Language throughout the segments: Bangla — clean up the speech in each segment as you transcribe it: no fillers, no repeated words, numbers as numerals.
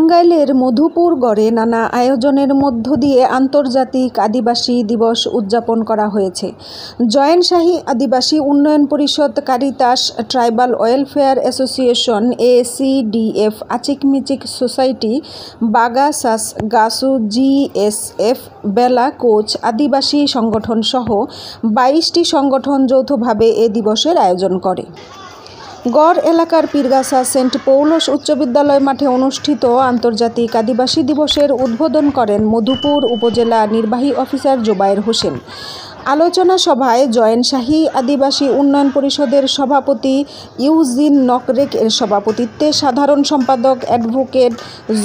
টাঙ্গাইলের মধুপুর গড়ে নানা আয়োজনের মধ্য দিয়ে আন্তর্জাতিক আদিবাসী দিবস উদযাপন করা হয়েছে। জয়েন্টশাহী Adivasi Unnayan Parishad, Caritas tribal welfare association, ACDF, Achikmichik society, বাগাসাস গাসু, GSF, বেলা কোচ আদিবাসী সংগঠন সহ 22টি সংগঠন যৌথভাবে এ দিবসের আয়োজন করে। গড় এলাকার পীরগাছা সেন্ট পৌলস উচ্চ বিদ্যালয় মাঠে অনুষ্ঠিত আন্তর্জাতিক আদিবাসী দিবসের উদ্বোধন করেন মধুপুর উপজেলা নির্বাহী অফিসার জোবায়ের হোসেন। আলোচনা সভায় জয়েন্টশাহী আদিবাসী উন্নয়ন পরিষদের সভাপতি ইউজিন নকরেক এর সভাপতিত্বে, সাধারণ সম্পাদক অ্যাডভোকেট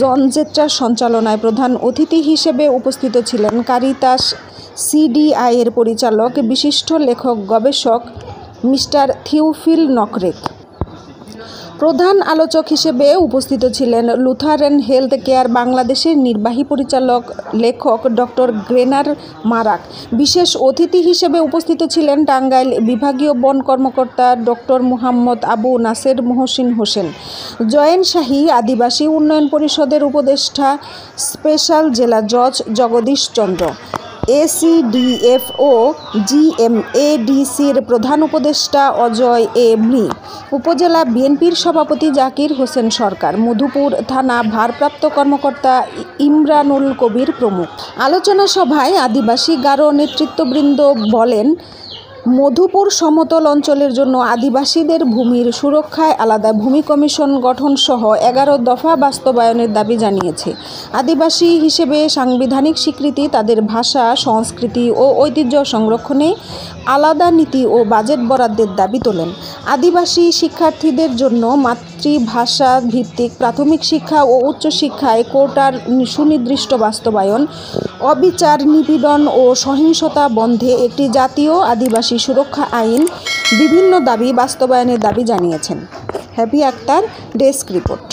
জন জেট্রার সঞ্চালনায় প্রধান অতিথি হিসেবে উপস্থিত ছিলেন কারিতাস CDI এর পরিচালক, বিশিষ্ট লেখক গবেষক মিস্টার থিওফিল নকরেক। প্রধান আলোচক হিসেবে উপস্থিত ছিলেন লুথারেন হেলথ কেয়ার বাংলাদেশের নির্বাহী পরিচালক লেখক ডক্টর গ্রেনার মারাক। বিশেষ অতিথি হিসেবে উপস্থিত ছিলেন টাঙ্গাইল বিভাগীয় বন কর্মকর্তা ডক্টর মুহাম্মদ আবু নাসের মহসিন হোসেন, জয়েন্টশাহী আদিবাসী উন্নয়ন পরিষদের উপদেষ্টা স্পেশাল জেলা জজ জগদীশ চন্দ্র, ACDF ও GMADCর প্রধান উপদেষ্টা অজয় মৃ, উপজেলা বিএনপির সভাপতি জাকির হোসেন সরকার, মধুপুর থানা ভারপ্রাপ্ত কর্মকর্তা ইমরানুল কবির প্রমুখ। আলোচনা সভায় আদিবাসী গারো নেতৃত্ববৃন্দ বলেন, মধুপুর সমতল অঞ্চলের জন্য আদিবাসীদের ভূমির সুরক্ষায় আলাদা ভূমি কমিশন গঠন সহ 11 দফা বাস্তবায়নের দাবি জানিয়েছে। আদিবাসী হিসেবে সাংবিধানিক স্বীকৃতি, তাদের ভাষা, সংস্কৃতি ও ঐতিহ্য সংরক্ষণে আলাদা নীতি ও বাজেট বরাদ্দের দাবি তোলেন। আদিবাসী শিক্ষার্থীদের জন্য মাতৃভাষা ভিত্তিক প্রাথমিক শিক্ষা ও উচ্চশিক্ষায় কোটার সুনির্দিষ্ট বাস্তবায়ন, অবিচার, নিপীড়ন ও সহিংসতা বন্ধে একটি জাতীয় আদিবাসী সুরক্ষা আইন, বিভিন্ন দাবি বাস্তবায়নের দাবি জানিয়েছেন। Happy Akter, desk report.